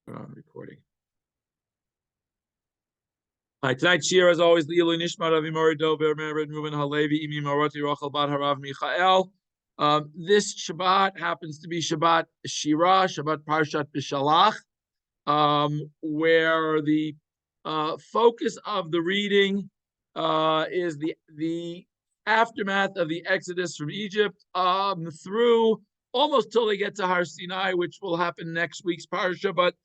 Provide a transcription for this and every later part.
Recording. Hi, tonight's shiur, as always, the Ilu Nishmat of Imori Dober, Mered Ruben Halevi, Imi Maroti Rachel Bat Harav Michael. This Shabbat happens to be Shabbat Shira, Shabbat parshat Beshalach, where the focus of the reading is the aftermath of the Exodus from Egypt through almost till they get to Har Sinai, which will happen next week's parsha, but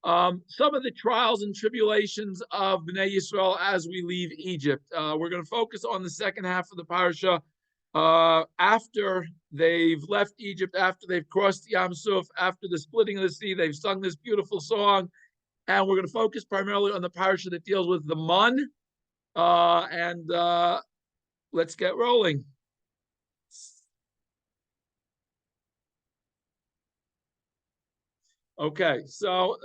some of the trials and tribulations of Bnei Yisrael as we leave Egypt. We're going to focus on the second half of the parsha after they've left Egypt, after they've crossed Yam Suf, after the splitting of the sea. They've sung this beautiful song, and we're going to focus primarily on the parsha that deals with the mun. Let's get rolling. Okay, so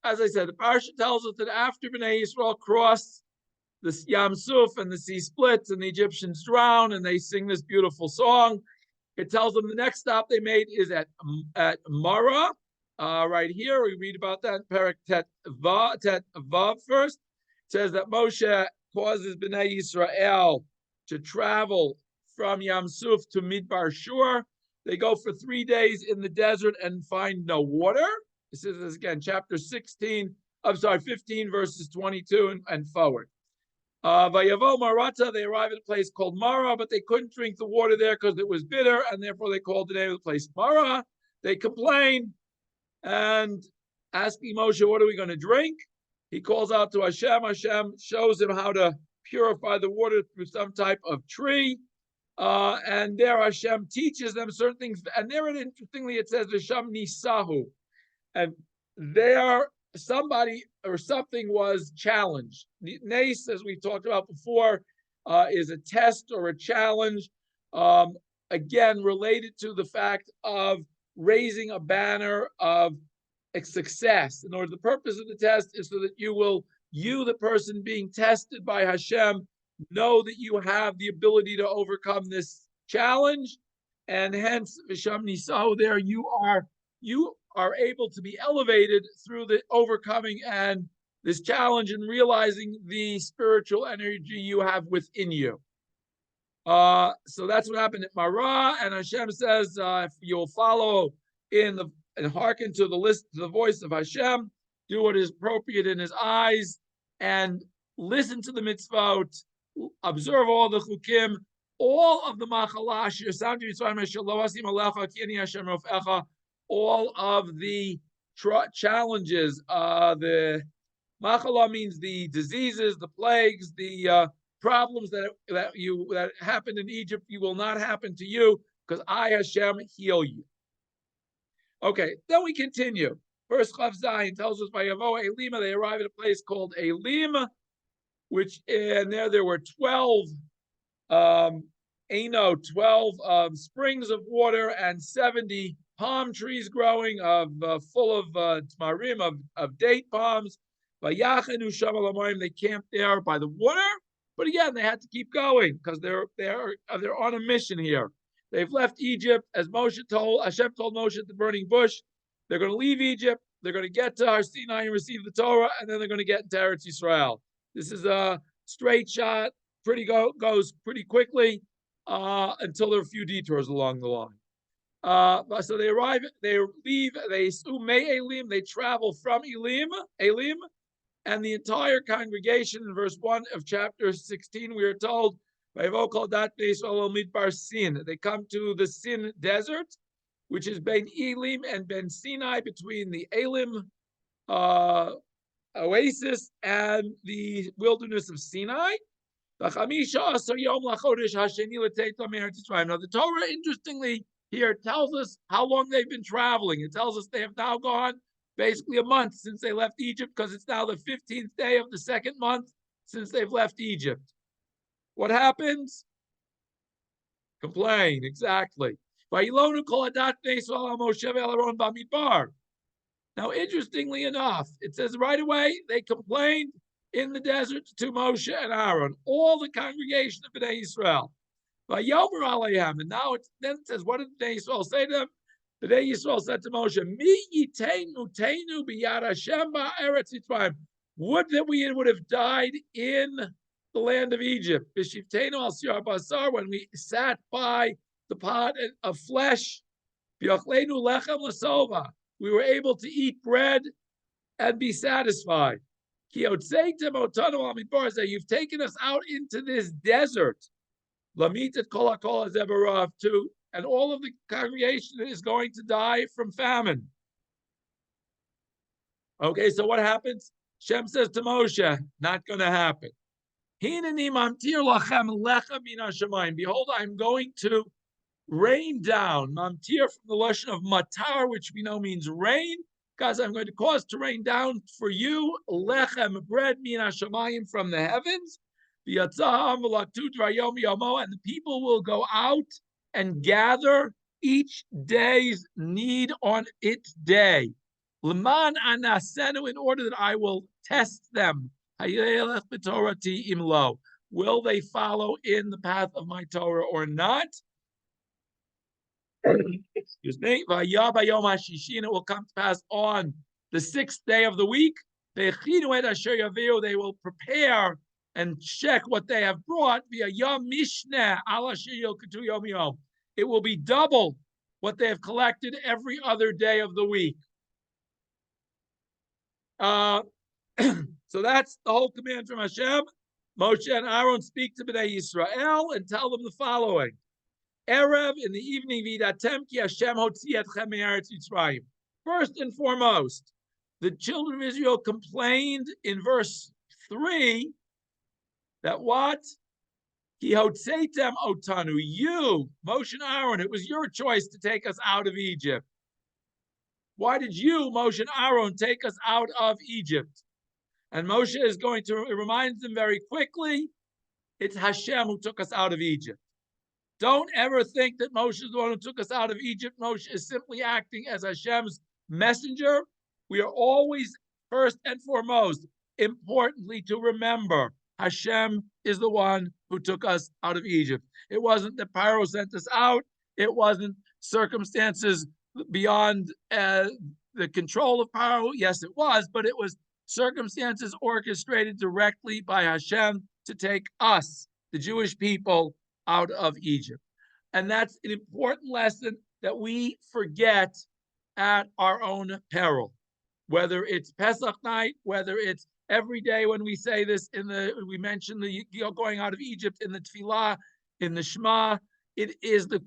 as I said, the parsha tells us that after Bnei Yisrael crossed the Yam Suf and the sea splits and the Egyptians drown and they sing this beautiful song, it tells them the next stop they made is at Marah. Right here, we read about that in Perek Tet Vav first. It says that Moshe causes Bnei Yisrael to travel from Yam Suf to Midbar Shur. They go for 3 days in the desert and find no water. This is again chapter 15, verses 22 and forward. Vayavo Marata, they arrive at a place called Marah, but they couldn't drink the water there because it was bitter, and therefore they called the name of the place Marah. They complain and asking Moshe, what are we going to drink? He calls out to Hashem. Hashem shows him how to purify the water through some type of tree. And there Hashem teaches them certain things. And there, interestingly, it says Hashem Nisahu. And there somebody or something was challenged. Nace, as we talked about before, is a test or a challenge, again, related to the fact of raising a banner of success. In order, the purpose of the test is so that you, the person being tested by Hashem, know that you have the ability to overcome this challenge, and hence Visham Nisahu, there you are able to be elevated through the overcoming and this challenge and realizing the spiritual energy you have within you. So that's what happened at Marah, and Hashem says, if you'll follow and hearken to the voice of Hashem, do what is appropriate in His eyes, and listen to the mitzvot, observe all the chukim, all of the machalash, all of the challenges. The machala means the diseases, the plagues, the problems that happened in Egypt. You will not happen to you because I, Hashem, heal you. Okay, then we continue. First Chav Zayin tells us by Yavo Elima, they arrive at a place called Elim, which there were 12 springs of water and 70 palm trees growing full of tamarim, of date palms. They camped there by the water, but again they had to keep going because they're on a mission here. They've left Egypt, as Hashem told Moshe at the burning bush. They're going to leave Egypt. They're going to get to Har Sinai and receive the Torah, and then they're going to get into Eretz Yisrael. This is a straight shot. Goes pretty quickly until there are a few detours along the line. So they arrive, they leave, they travel from Elim, and the entire congregation in verse 1 of chapter 16, we are told, they come to the Sin desert, which is Ben Elim and Ben Sinai, between the Elim oasis and the wilderness of Sinai. Now the Torah, interestingly, here tells us how long they've been traveling. It tells us they have now gone basically a month since they left Egypt, because it's now the 15th day of the second month since they've left Egypt. What happens? Complain, exactly. Now, interestingly enough, it says right away they complained in the desert to Moshe and Aaron, all the congregation of Bnei Yisrael. And now then it says, what did Bnei Yisrael say to them? Bnei Yisrael said to Moshe, Mi yiteinu teinu b'yad Hashem ba'eretz Yitzrayim. Would that we would have died in the land of Egypt. B'shivteinu al shiur basar, when we sat by the pot of flesh. V'yachleinu lechem l'sova. We were able to eat bread and be satisfied. Ki otzeitem otanu al midbar, you've taken us out into this desert. Lamitat kol hakol hazevarav, too, and all of the congregation is going to die from famine. Okay, so what happens? Shem says to Moshe, not going to happen. Behold, I'm going to rain down. Mamtir from the lashon of matar, which we know means rain, because I'm going to cause to rain down for you lechem, bread min hashamayim, from the heavens. And the people will go out and gather each day's need on its day. L'man anasenu, in order that I will test them. Will they follow in the path of my Torah or not? Excuse me. And it will come to pass on the sixth day of the week. They will prepare and check what they have brought. It will be double what they have collected every other day of the week. So that's the whole command from Hashem. Moshe and Aaron speak to Bnei Yisrael and tell them the following. Erev, in the evening, Vidatem ki Hashem hotzi etchem me'eretz Yitzrayim. First and foremost, the children of Israel complained in verse 3 that what? Ki hotzeitem otanu. You, Moshe and Aaron, it was your choice to take us out of Egypt. Why did you, Moshe and Aaron, take us out of Egypt? And Moshe is going to remind them very quickly, it's Hashem who took us out of Egypt. Don't ever think that Moshe is the one who took us out of Egypt. Moshe is simply acting as Hashem's messenger. We are always, first and foremost, importantly to remember, Hashem is the one who took us out of Egypt. It wasn't that Pharaoh sent us out. It wasn't circumstances beyond the control of Pharaoh. Yes, it was, but it was circumstances orchestrated directly by Hashem to take us, the Jewish people, out of Egypt. And that's an important lesson that we forget at our own peril. Whether it's Pesach night, whether it's every day when we say this we mention the going out of Egypt in the Tefillah, in the Shema, it is the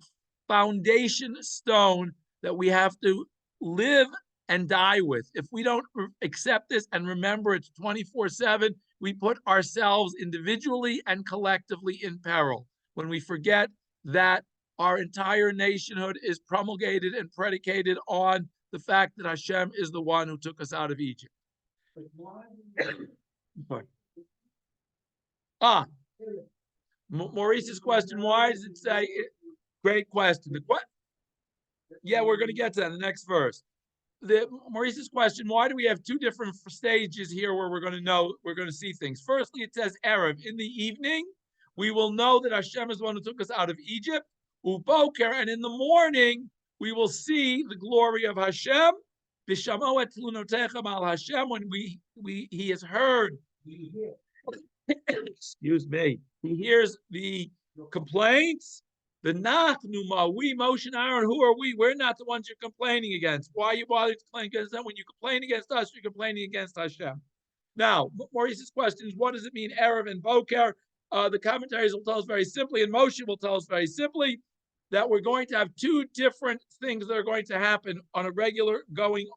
foundation stone that we have to live and die with. If we don't accept this and remember it's 24/7, we put ourselves individually and collectively in peril. When we forget that our entire nationhood is promulgated and predicated on the fact that Hashem is the one who took us out of Egypt. Maurice's question, why does it say, great question. Yeah, we're going to get to that in the next verse. Maurice's question, why do we have two different stages here where we're going to see things? Firstly, it says Erev, in the evening, we will know that Hashem is the one who took us out of Egypt. Uboker, and in the morning, we will see the glory of Hashem. B'shamo et tlunoteichem al Hashem, when he has heard. Excuse me. He hears the complaints. The Nachnuma, we, Moshe and Aaron, who are we? We're not the ones you're complaining against. Why are you bothering to complain against them? When you complain against us, you're complaining against Hashem. Now, Maurice's question is, what does it mean, Erev and Boker? The commentaries will tell us very simply, and Moshe will tell us very simply, that we're going to have two different things that are going to happen on a regular going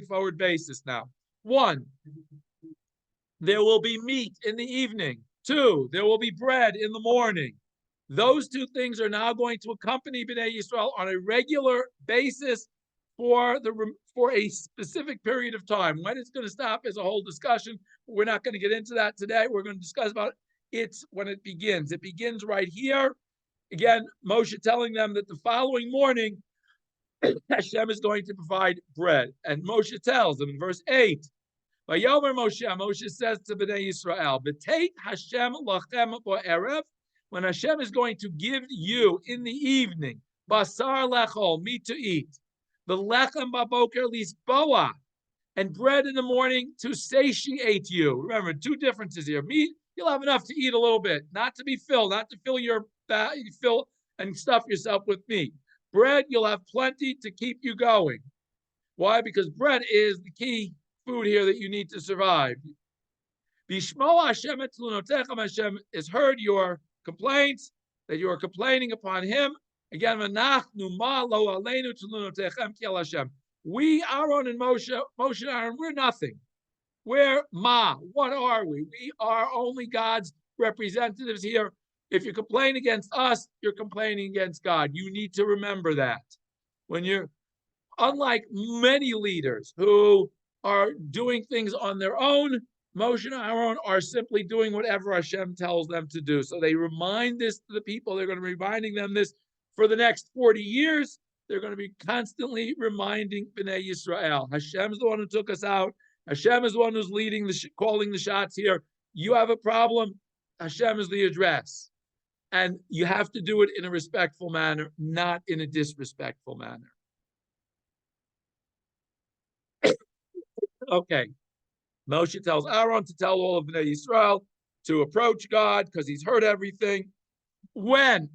forward basis now. One, there will be meat in the evening. Two, there will be bread in the morning. Those two things are now going to accompany Bnei Yisrael on a regular basis for a specific period of time. When it's going to stop is a whole discussion. We're not going to get into that today. We're going to discuss about it's when it begins. It begins right here. Again, Moshe telling them that the following morning, Hashem is going to provide bread. And Moshe tells them in verse 8, Vayomer Moshe says to Bnei Yisrael, B'teit Hashem lachem bo'erev, when Hashem is going to give you in the evening, basar lechol, meat to eat, The lechem baboker lisboa, and bread in the morning to satiate you. Remember, two differences here. Meat, you'll have enough to eat a little bit, not to be filled, not to fill and stuff yourself with meat. Bread, you'll have plenty to keep you going. Why? Because bread is the key food here that you need to survive. Bishmo Hashem et tlunotechem, Hashem has heard your complaints, that you are complaining upon him. Again, v'nachnu ma lo aleinu tlunotechem ki el Hashem. We, Aaron and Moshe and Aaron, we're nothing. We're ma. What are we? We are only God's representatives here. If you complain against us, you're complaining against God. You need to remember that. When you're, unlike many leaders who are doing things on their own, Moshe and Aaron are simply doing whatever Hashem tells them to do. So they remind this to the people. They're going to be reminding them this for the next 40 years. They're going to be constantly reminding Bnei Yisrael. Hashem is the one who took us out. Hashem is the one who's leading, calling the shots here. You have a problem. Hashem is the address. And you have to do it in a respectful manner, not in a disrespectful manner. Okay. Moshe tells Aaron to tell all of Bnei Yisrael to approach God because he's heard everything. When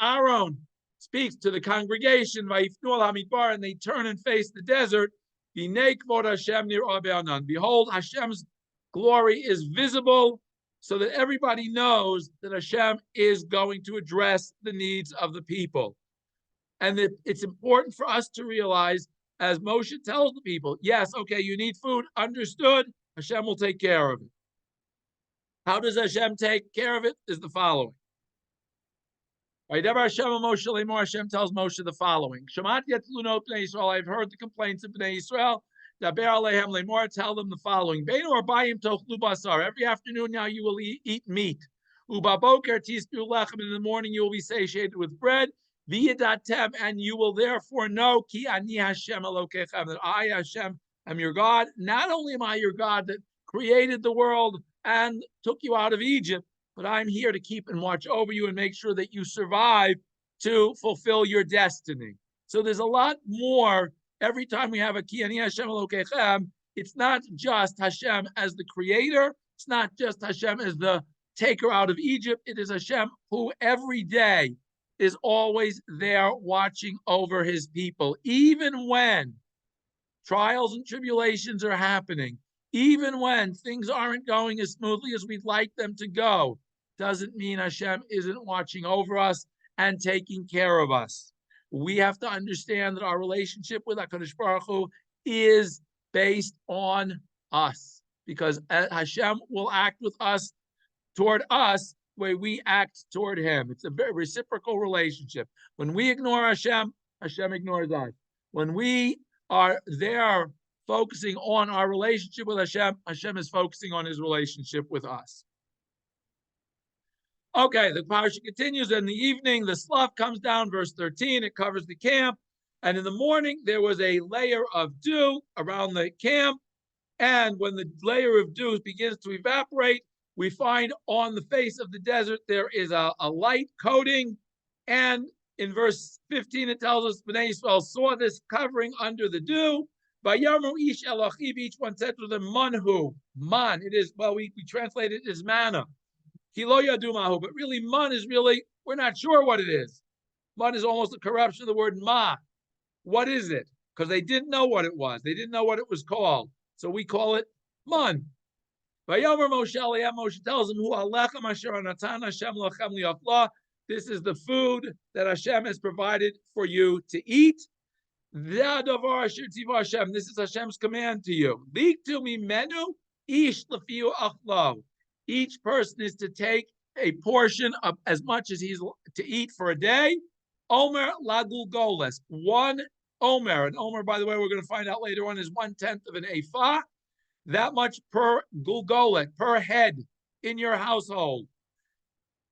Aaron speaks to the congregation, and they turn and face the desert, behold, Hashem's glory is visible, so that everybody knows that Hashem is going to address the needs of the people. And that it's important for us to realize, as Moshe tells the people, yes, okay, you need food, understood, Hashem will take care of it. How does Hashem take care of it? Is the following. Hashem tells Moshe the following. I've heard the complaints of Bnei Yisrael. Tell them the following. Every afternoon now you will eat meat. In the morning you will be satiated with bread. And you will therefore know that I, Hashem, am your God. Not only am I your God that created the world and took you out of Egypt, but I'm here to keep and watch over you and make sure that you survive to fulfill your destiny. So there's a lot more. Every time we have a Ki Ani Hashem Elokechem, it's not just Hashem as the creator. It's not just Hashem as the taker out of Egypt. It is Hashem who every day is always there watching over his people. Even when trials and tribulations are happening, even when things aren't going as smoothly as we'd like them to go, doesn't mean Hashem isn't watching over us and taking care of us. We have to understand that our relationship with HaKadosh Baruch Hu is based on us, because Hashem will act with us, toward us, the way we act toward him. It's a very reciprocal relationship. When we ignore Hashem, Hashem ignores us. When we are there focusing on our relationship with Hashem, Hashem is focusing on his relationship with us. Okay, the parsha continues. In the evening, the slough comes down, verse 13. It covers the camp. And in the morning, there was a layer of dew around the camp. And when the layer of dew begins to evaporate, we find on the face of the desert, there is a light coating. And in verse 15, it tells us, Bnei Yisrael saw this covering under the dew. Vayamu ish elachiv, each one said to them, manhu, man. It is, well, we translate it as manna. Kilo yadumahu, but really, man is really, we're not sure what it is. Man is almost a corruption of the word ma. What is it? Because they didn't know what it was. They didn't know what it was called. So we call it man. Vayomer Moshe Aliyah, Moshe tells them, Hu alechem asher natan Hashem lachem liachla. This is the food that Hashem has provided for you to eat. This is Hashem's command to you. Liktu mimenu ish lefiu achlo. Each person is to take a portion of as much as he's to eat for a day. Omer lagulgoles, 1 omer. And omer, by the way, we're going to find out later on, is 1/10 of an ephah. That much per gulgolet, per head in your household.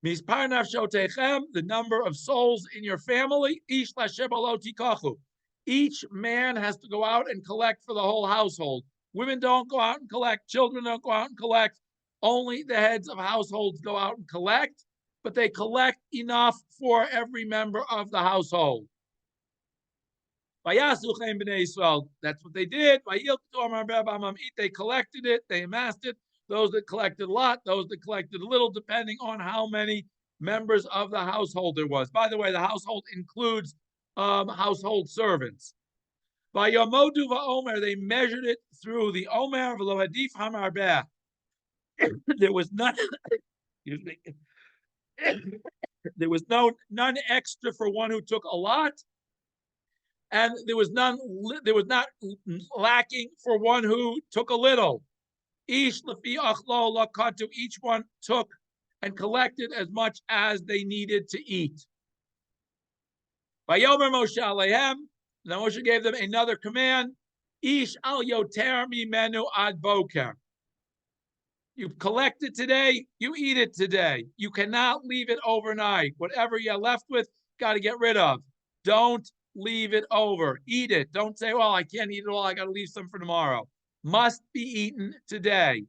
Mispar nafshotechem, the number of souls in your family. Ish lasher balo tikachu. Each man has to go out and collect for the whole household. Women don't go out and collect. Children don't go out and collect. Only the heads of households go out and collect, but they collect enough for every member of the household. That's what they did. They collected it, they amassed it. Those that collected a lot, those that collected a little, depending on how many members of the household there was. By the way, the household includes household servants. By Yamodu Omer, they measured it through the Omer of Lohadif Hamarbeh. There was none, excuse me, there was none extra for one who took a lot, and there was not lacking for one who took a little. Each lefi achlo lakatu, each one took and collected as much as they needed to eat. Vayomer Moshe alehem, now Moshe gave them another command. Ish al yoter mimenu ad boker. You collect it today, you eat it today. You cannot leave it overnight. Whatever you're left with, got to get rid of. Don't leave it over. Eat it. Don't say, well, I can't eat it all. I got to leave some for tomorrow. Must be eaten today.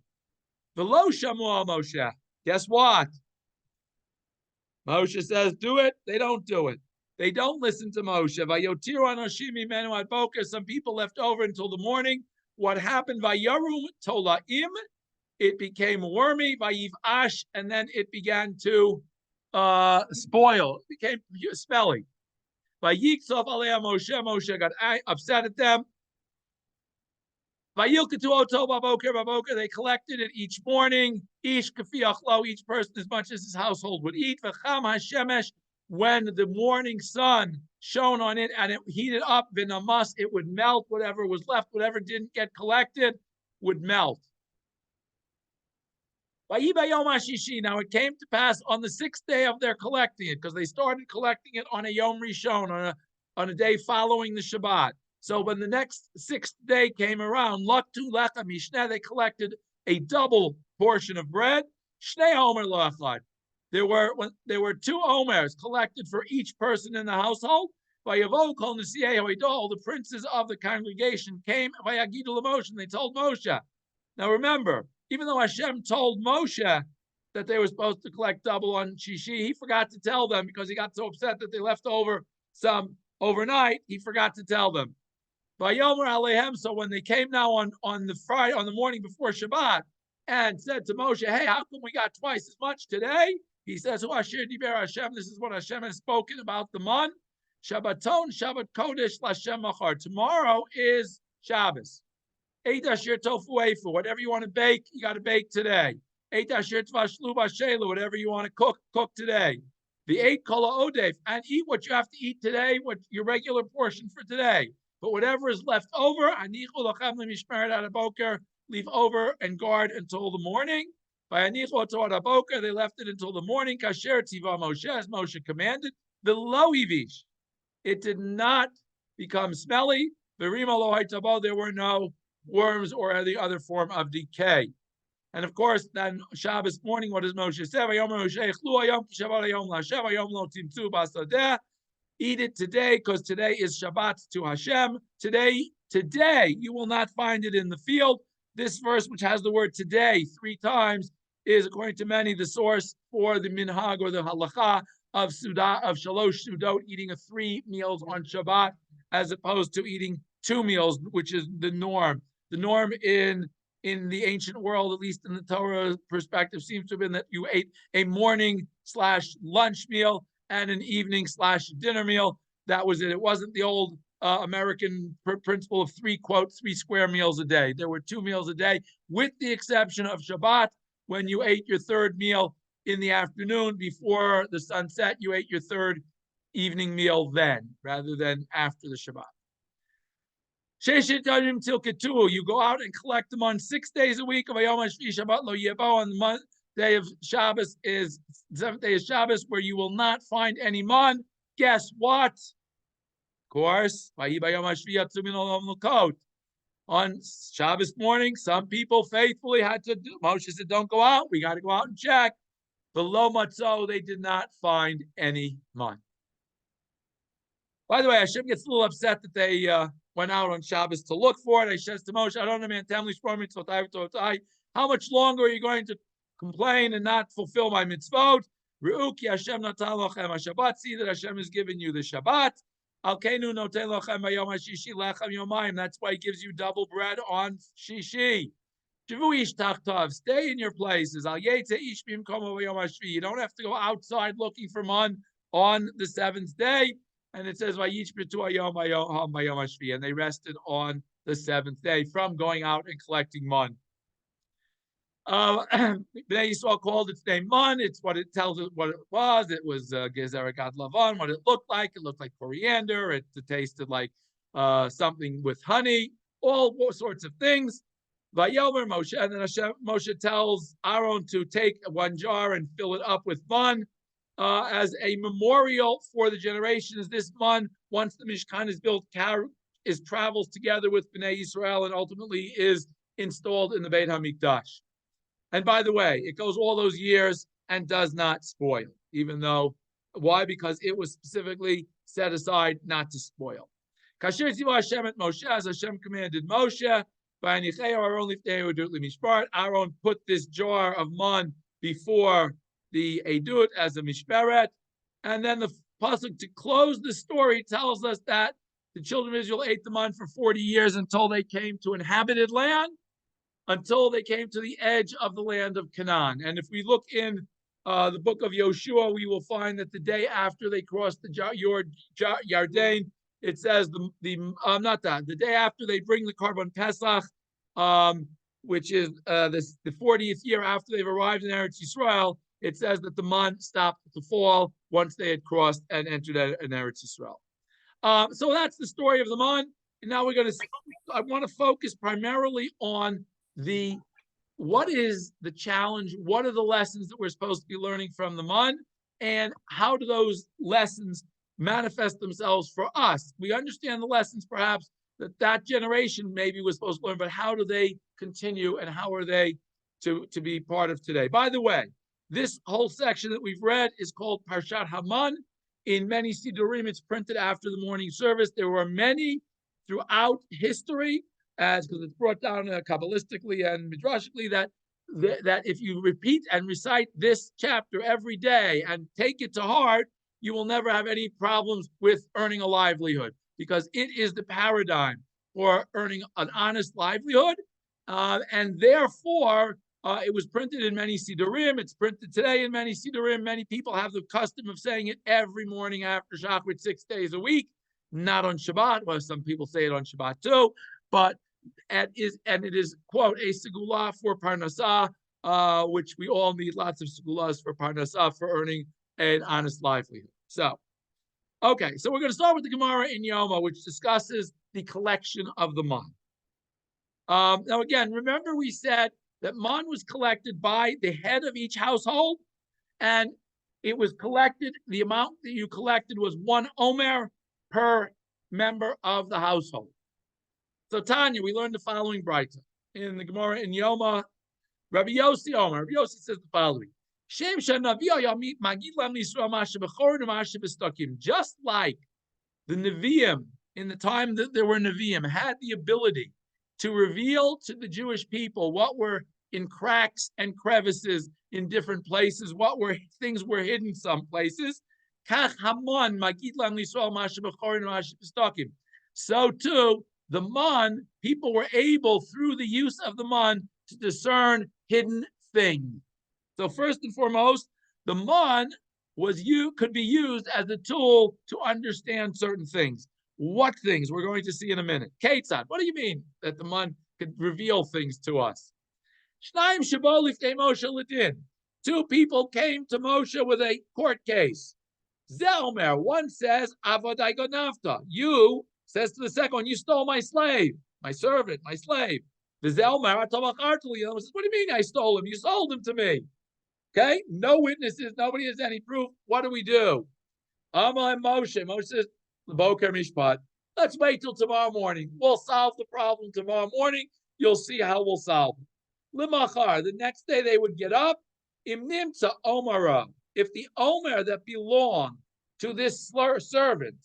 V'lo shamu Moshe. Guess what? Moshe says, do it. They don't do it. They don't listen to Moshe. Vayotiru anoshim mimenu ad boker. Some people left over until the morning. What happened? Vayarum tolaim. It became wormy, vayivash, and then it began to spoil. It became smelly. Vayiktsov alei Moshe. Moshe got upset at them. Vayilkatu oto baboker. They collected it each morning. Ish kafi achlo. Each person as much as his household would eat. V'cham hashemesh. When the morning sun shone on it and it heated up, v'namas, it would melt. Whatever was left, whatever didn't get collected, would melt. Now it came to pass on the 6th day of their collecting it, because they started collecting it on a Yom Rishon, on a day following the Shabbat. So when the next 6th day came around, Laktu Lecha Mishneh, they collected a double portion of bread. Shnei Omer Lo Echad. There were 2 Omers collected for each person in the household. Vayavo Kol Nesiei Hoidol, the princes of the congregation came. Vayagidu LeMoshe, they told Moshe. Now remember, even though Hashem told Moshe that they were supposed to collect double on Shishi, he forgot to tell them because he got so upset that they left over some overnight. He forgot to tell them. Vayomer Alehem. So when they came now on the Friday, on the morning before Shabbat, and said to Moshe, "Hey, how come we got twice as much today?" He says, "Hu Asher Diber Hashem." This is what Hashem has spoken about the month. Shabbaton, Shabbat Kodesh, Lashem Machar. Tomorrow is Shabbos. Eight Asher Tofu Efu. Whatever you want to bake, you got to bake today. Eight Asher Tvashlu Bashelu. Whatever you want to cook today. The 8 Kola Odef, and eat what you have to eat today, what your regular portion for today. But whatever is left over, Anichu Lachem Lemishmeret Ad Boker, leave over and guard until the morning. By Anichu Otod Boker, they left it until the morning. Kasher Tiva Moshe, as Moshe commanded. The Lo Ivish, it did not become smelly. Verima Lo Haitabo, there were no worms or any other form of decay. And of course, then Shabbos morning, what does Moshe say? Eat it today, because today is Shabbat to Hashem. Today, you will not find it in the field. This verse, which has the word today 3 times, is, according to many, the source for the minhag or the halacha of shalosh sudot, eating 3 meals on Shabbat, as opposed to eating 2 meals, which is the norm. The norm in the ancient world, at least in the Torah perspective, seems to have been that you ate a morning/lunch meal and an evening/dinner meal. That was it. It wasn't the old American principle of 3 square meals a day. There were 2 meals a day, with the exception of Shabbat, when you ate your 3rd meal in the afternoon before the sunset. You ate your 3rd evening meal then, rather than after the Shabbat. You go out and collect them on 6 days a week. On the day of Shabbos is 7th day of Shabbos, where you will not find any man. Guess what? Of course, on Shabbos morning, some people faithfully had to do. Moshe said, "Don't go out. We got to go out and check." Below Matzo, they did not find any man. By the way, Hashem gets a little upset that they went out on Shabbos to look for it. He says to Moshe, "How much longer are you going to complain and not fulfill my mitzvot? See that Hashem has given you the Shabbat. Alkenu noten lochem bayom hashishi lechem yomayim. That's why he gives you double bread on Shishi. Shavuish tachtav. Stay in your places. Al yetze ish bimkomo bayom hashvi. You don't have to go outside looking for man on the seventh day. And it says vayish bitu ayom bayom hashvi. And they rested on the seventh day from going out and collecting man. Bnei Yisrael called its name Man. It's what it tells us what it was. It was Gezer Gad Lavan, what it looked like. It looked like coriander. It tasted like something with honey, all sorts of things. Vayomer Moshe, and then Moshe tells Aaron to take one jar and fill it up with man as a memorial for the generations. This man, once the Mishkan is built, travels together with Bnei Yisrael and ultimately is installed in the Beit HaMikdash. And by the way, it goes all those years and does not spoil, even though, why? Because it was specifically set aside not to spoil. Kasher Tziva Hashem et Moshe, as Hashem commanded Moshe, Aaron put this jar of man before the Edut as a mishperet. And then the pasuk to close the story tells us that the children of Israel ate the man for 40 years until they came to inhabited land, until they came to the edge of the land of Canaan. And if we look in the book of Yoshua, we will find that the day after they crossed the Yarden, it says the day after they bring the Korban Pesach, which is the 40th year after they've arrived in Eretz Yisrael, it says that the man stopped to fall once they had crossed and entered in Eretz Yisrael. So that's the story of the man. And now I want to focus primarily on what is the challenge, what are the lessons that we're supposed to be learning from the man, and how do those lessons manifest themselves for us? We understand the lessons perhaps that generation maybe was supposed to learn, but how do they continue and how are they to be part of today? By the way, this whole section that we've read is called Parshat Haman. In many Sidurim, it's printed after the morning service. There were many throughout history, because it's brought down Kabbalistically and Midrashically, that if you repeat and recite this chapter every day and take it to heart, you will never have any problems with earning a livelihood, because it is the paradigm for earning an honest livelihood. And therefore, it was printed in many Sidurim. It's printed today in many Sidurim. Many people have the custom of saying it every morning after Shachrit 6 days a week, not on Shabbat. Well, some people say it on Shabbat too, but it is, quote, a segula for parnasah, which we all need lots of segulas for parnasah, for earning an honest livelihood. So, okay, so we're going to start with the Gemara in Yoma, which discusses the collection of the man. Now, again, remember we said that man was collected by the head of each household, and it was collected, the amount that you collected was 1 omer per member of the household. So Tanya, we learned the following brayta in the Gemara in Yoma. Rabbi Yossi Omer. Rabbi Yossi says the following: just like the Nevi'im in the time that there were Nevi'im had the ability to reveal to the Jewish people what were in cracks and crevices in different places, things were hidden some places. So too, the man, people were able, through the use of the man, to discern hidden things. So first and foremost, the man could be used as a tool to understand certain things. What things? We're going to see in a minute. Ketzad, what do you mean that the man could reveal things to us? Two people came to Moshe with a court case. Zelmer, one says, Avodai Gonavta. You, says to the second one, you stole my slave, my servant, my slave. The Zelmer, what do you mean I stole him? You sold him to me. Okay? No witnesses, nobody has any proof. What do we do? Amar Moshe. Moshe says, Boker Mishpat. Let's wait till tomorrow morning. We'll solve the problem tomorrow morning. You'll see how we'll solve it. Limachar, the next day they would get up. Imnimta Omara. If the Omer that belonged to this servant,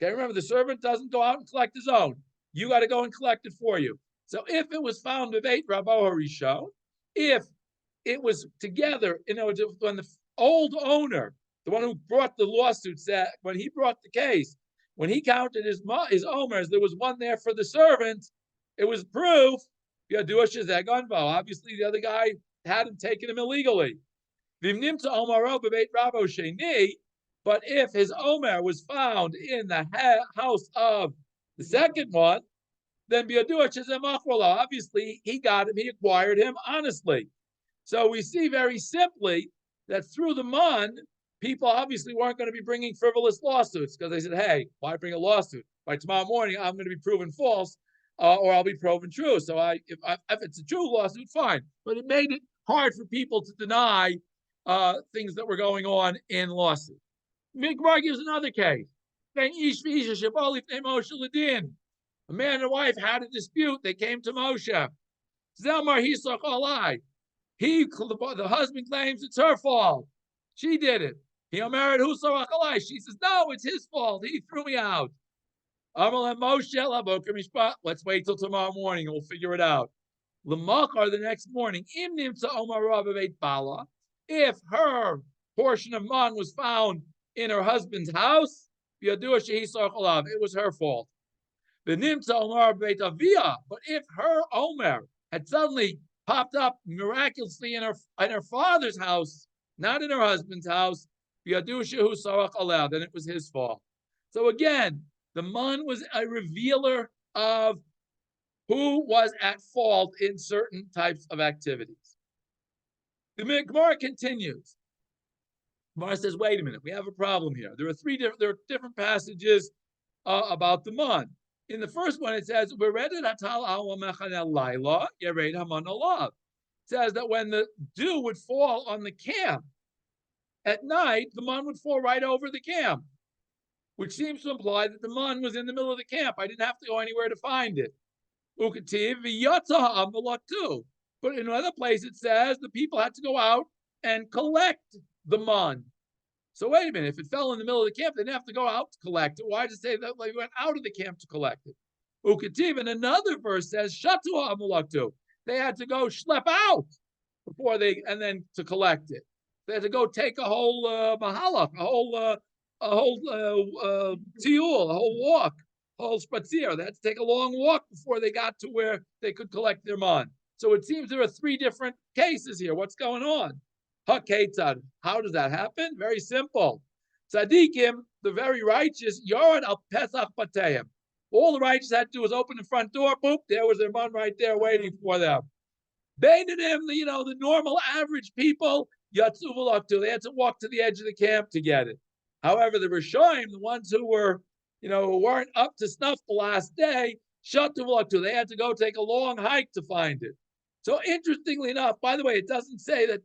okay, remember the servant doesn't go out and collect his own. You got to go and collect it for you. So if it was found with 8 Rabbo Harishon, if it was together, when the old owner, the one who brought the lawsuit, said, when he brought the case, When he counted his omers, there was one there for the servant. It was proof. Obviously, the other guy hadn't taken him illegally. But if his omer was found in the house of the second one, then obviously he got him, he acquired him honestly. So we see very simply that through the mun, people obviously weren't going to be bringing frivolous lawsuits because they said, hey, why bring a lawsuit? By tomorrow morning, I'm going to be proven false or I'll be proven true. So if it's a true lawsuit, fine. But it made it hard for people to deny things that were going on in lawsuits. Mikmar gives another case. A man and a wife had a dispute. They came to Moshe. Zelmar Hisach Alai. The husband claims it's her fault. She did it. He married Husarach Alai. She says, no, it's his fault. He threw me out. Let's wait till tomorrow morning. We'll figure it out. L'machar the next morning. If her portion of man was found in her husband's house, it was her fault. But if her omer had suddenly popped up miraculously in her father's house, not in her husband's house, then it was his fault. So again, the man was a revealer of who was at fault in certain types of activities. The Gemara continues. Gemara says, wait a minute, we have a problem here. There are different passages about the man. In the first one, it says, it says that when the dew would fall on the camp, at night, the man would fall right over the camp, which seems to imply that the man was in the middle of the camp. I didn't have to go anywhere to find it. But in another place, it says the people had to go out and collect the man. So wait a minute, if it fell in the middle of the camp, they didn't have to go out to collect it. Why does it say that they went out of the camp to collect it? Ukativ, and another verse says, Shatu Amulaktu. They had to go schlep out and then to collect it. They had to go take a whole mahalach, a whole tiul, a whole walk, a whole spatzir. They had to take a long walk before they got to where they could collect their man. So it seems there are three different cases here. What's going on? HaKetzad. How does that happen? Very simple. Tzadikim, the very righteous, Yoran al Pesach Bateim. All the righteous had to do was open the front door, boop, there was their man right there waiting for them. Beinanim, the normal average people, Yatzu V'Laktu, they had to walk to the edge of the camp to get it. However, the Rishonim, the ones who were, who weren't up to snuff the last day, Shatu V'Laktu, they had to go take a long hike to find it. So interestingly enough, by the way, it doesn't say that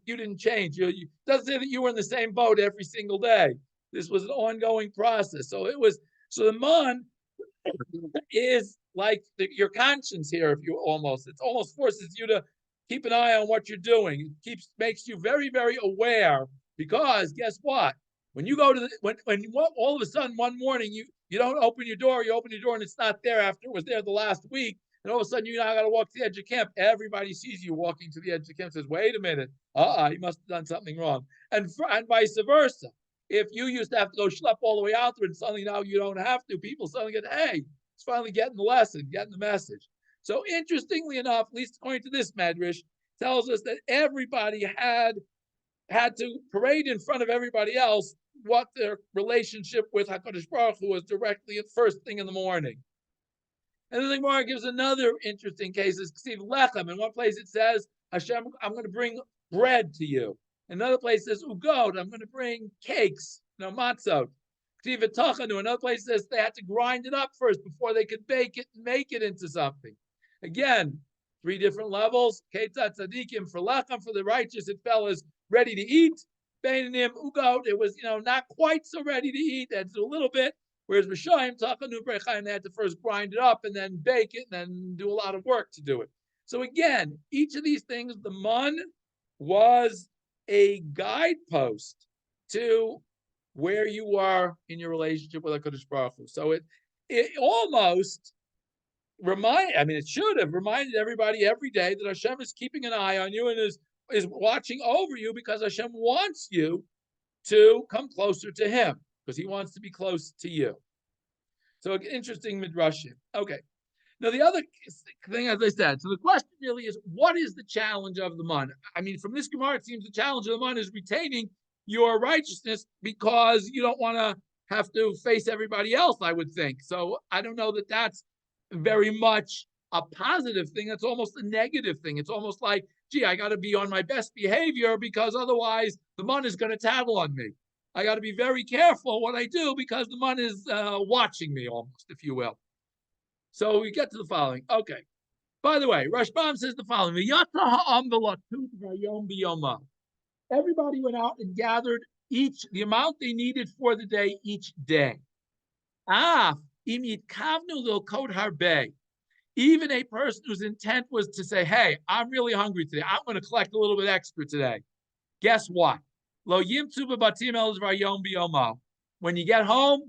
you didn't change. It doesn't say that you were in the same boat every single day. This was an ongoing process. So the man is like your conscience here. It almost forces you to keep an eye on what you're doing. It makes you very, very aware, because guess what? When you go to when all of a sudden one morning you don't open your door, you open your door and it's not there after it was there the last week. And all of a sudden, you now got to walk to the edge of camp. Everybody sees you walking to the edge of camp, says, wait a minute. He must have done something wrong. And vice versa. If you used to have to go schlep all the way out there and suddenly now you don't have to, people suddenly get, hey, it's finally getting the lesson, getting the message. So interestingly enough, at least according to this medrash, tells us that everybody had to parade in front of everybody else what their relationship with HaKadosh Baruch Hu was directly at first thing in the morning. And then the Gemara gives another interesting case. It's Ksiv Lechem. In one place it says, Hashem, I'm going to bring bread to you. In another place it says, Ugod, I'm going to bring cakes, matzot. Ksiv Etachanu. Another place it says they had to grind it up first before they could bake it and make it into something. Again, three different levels. Ketzat Tzadikim, for Lechem, for the righteous, it fell as ready to eat. Beinanim, Ugod, it was, not quite so ready to eat. They had to do a little bit. Whereas Rishayim, Tachanu Brechaim, they had to first grind it up and then bake it and then do a lot of work to do it. So again, each of these things, the man was a guidepost to where you are in your relationship with HaKadosh Baruch Hu. So it almost it should have reminded everybody every day that Hashem is keeping an eye on you and is watching over you, because Hashem wants you to come closer to Him, because He wants to be close to you. So interesting midrashim. Okay. Now the other thing, as I said, so the question really is, what is the challenge of the man? I mean, from this Gemara, it seems the challenge of the man is retaining your righteousness because you don't want to have to face everybody else, I would think. So I don't know that that's very much a positive thing. It's almost a negative thing. It's almost like, gee, I got to be on my best behavior because otherwise the man is going to tattle on me. I got to be very careful what I do because the man is watching me almost, if you will. So we get to the following. Okay. By the way, Rashbam says the following. Everybody went out and gathered the amount they needed for the day each day. Even a person whose intent was to say, hey, I'm really hungry today. I'm going to collect a little bit extra today. Guess what? When you get home,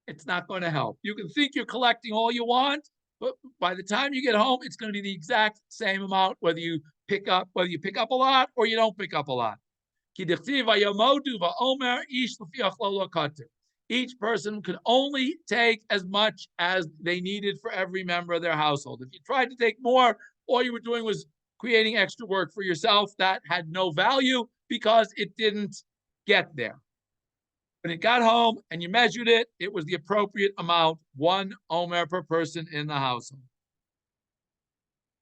it's not going to help. You can think you're collecting all you want, but by the time you get home, it's going to be the exact same amount, whether you pick up a lot or you don't pick up a lot. Each person could only take as much as they needed for every member of their household. If you tried to take more, all you were doing was creating extra work for yourself that had no value because it didn't get there. When it got home and you measured it, it was the appropriate amount, 1 omer per person in the household.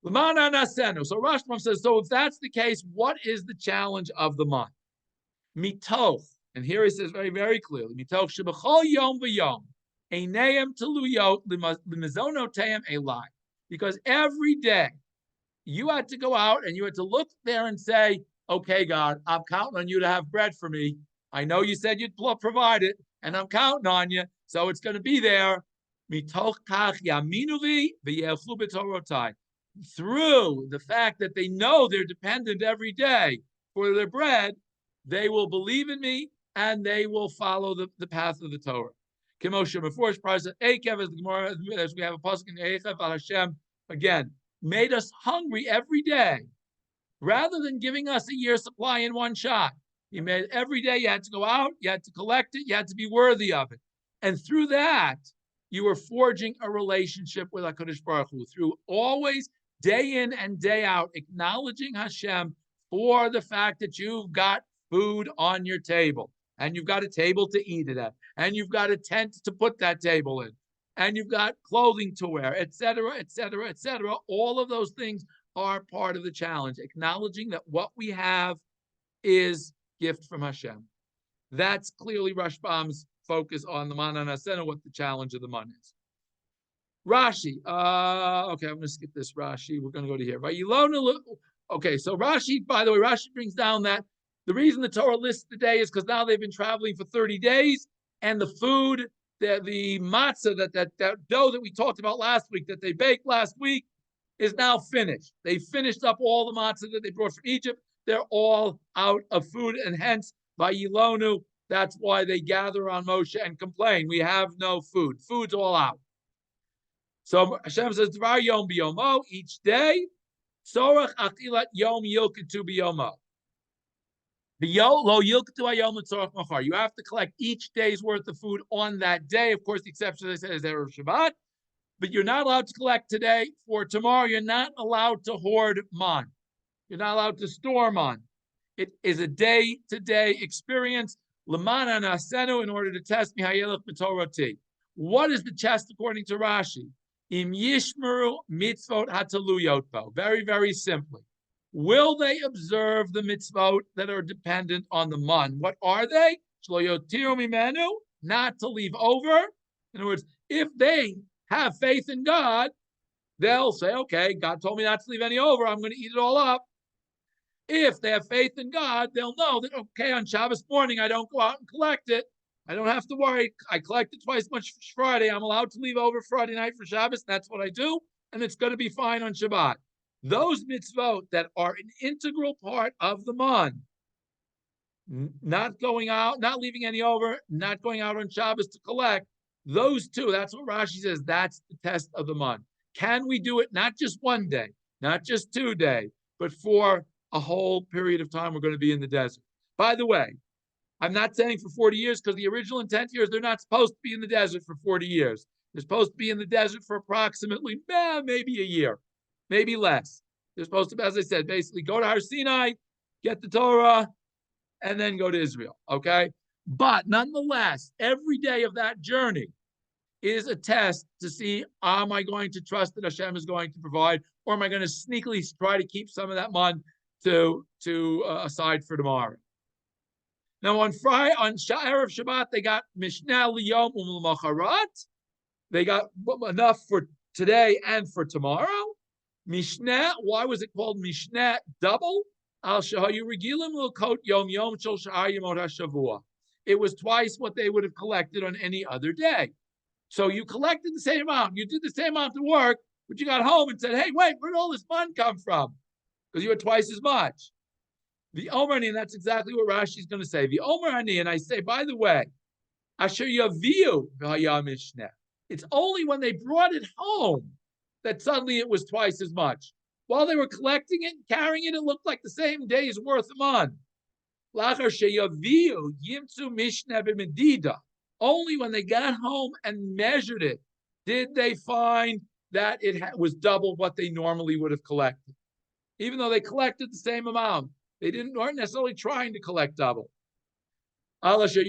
So Rashbam says, so if that's the case, what is the challenge of the month? Mitoch, and here he says very, very clearly, Mitoch shebachol yom v'yom, einayim teluyot l'mizonoteim elai. Because every day you had to go out and you had to look there and say, okay, God, I'm counting on you to have bread for me. I know you said you'd provide it, and I'm counting on you, so it's going to be there. Through the fact that they know they're dependent every day for their bread, they will believe in me and they will follow the path of the Torah. As we have a pasuk in Echev al Hashem, again, made us hungry every day, rather than giving us a year's supply in one shot. He made every day you had to go out, you had to collect it, you had to be worthy of it. And through that, you were forging a relationship with HaKadosh Baruch Hu, through always, day in and day out, acknowledging Hashem for the fact that you've got food on your table, and you've got a table to eat it at, and you've got a tent to put that table in, and you've got clothing to wear, etc., etc., etc. All of those things are part of the challenge, acknowledging that what we have is gift from Hashem. That's clearly Rashbam's focus on the Mana Nasena, what the challenge of the man is. Rashi, okay, I'm going to skip this Rashi. We're going to go to here. Okay, so Rashi, by the way, Rashi brings down that the reason the Torah lists the day is because now they've been traveling for 30 days, and the food, the matzah, that dough that we talked about last week, that they baked last week, is now finished. They finished up all the matzah that they brought from Egypt. They're all out of food, and hence, by Yilonu, that's why they gather on Moshe and complain. We have no food. Food's all out. So Hashem says, Dvar yom biyomo, each day, Sorach achilat yom yilketu biyomo. Lo yilketu hayom l'tzorach machar. You have to collect each day's worth of food on that day. Of course, the exception, as I said, is Erev Shabbat. But you're not allowed to collect today for tomorrow. You're not allowed to hoard man. You're not allowed to store man. It is a day-to-day experience. L'mana nasenu, in order to test mihayelach b'torati. What is the test according to Rashi? Im yishmeru mitzvot hataluyot bo. Very, very simply. Will they observe the mitzvot that are dependent on the man? What are they? Shlo yotiru mimenu, not to leave over. In other words, if they have faith in God, they'll say, okay, God told me not to leave any over. I'm going to eat it all up. If they have faith in God, they'll know that, okay, on Shabbos morning, I don't go out and collect it. I don't have to worry. I collect it twice much Friday. I'm allowed to leave over Friday night for Shabbos. That's what I do. And it's going to be fine on Shabbat. Those mitzvot that are an integral part of the man, not going out, not leaving any over, not going out on Shabbos to collect, those two, that's what Rashi says, that's the test of the man. Can we do it not just one day, not just 2 days, but for a whole period of time we're going to be in the desert? By the way, I'm not saying for 40 years, because the original intent here is they're not supposed to be in the desert for 40 years. They're supposed to be in the desert for approximately maybe a year, maybe less. They're supposed to, as I said, basically go to Har Sinai, get the Torah, and then go to Israel. Okay, but nonetheless, every day of that journey is a test to see, am I going to trust that Hashem is going to provide, or am I going to sneakily try to keep some of that money to aside for tomorrow? Now on Friday, on Erev Shabbat, they got Mishnah Liyom U'Macharat. They got enough for today and for tomorrow. Mishnah, why was it called Mishnah double? Al Shahayu Regilim L'Kot Yom Yom Shel Sha'ar Yemot HaShavua. It was twice what they would have collected on any other day. So you collected the same amount. You did the same amount of work, but you got home and said, hey, wait, where did all this money come from? Because you had twice as much. The Omerani, and that's exactly what Rashi is going to say. The Omerani, and I say, by the way, Asher Yaviu V'Haya Mishneh. It's only when they brought it home that suddenly it was twice as much. While they were collecting it and carrying it, it looked like the same day's worth a month. Lachar Sheyaviu Yimtzu Mishneh B'Medida. Only when they got home and measured it did they find that it was double what they normally would have collected. Even though they collected the same amount, they weren't necessarily trying to collect double. And this is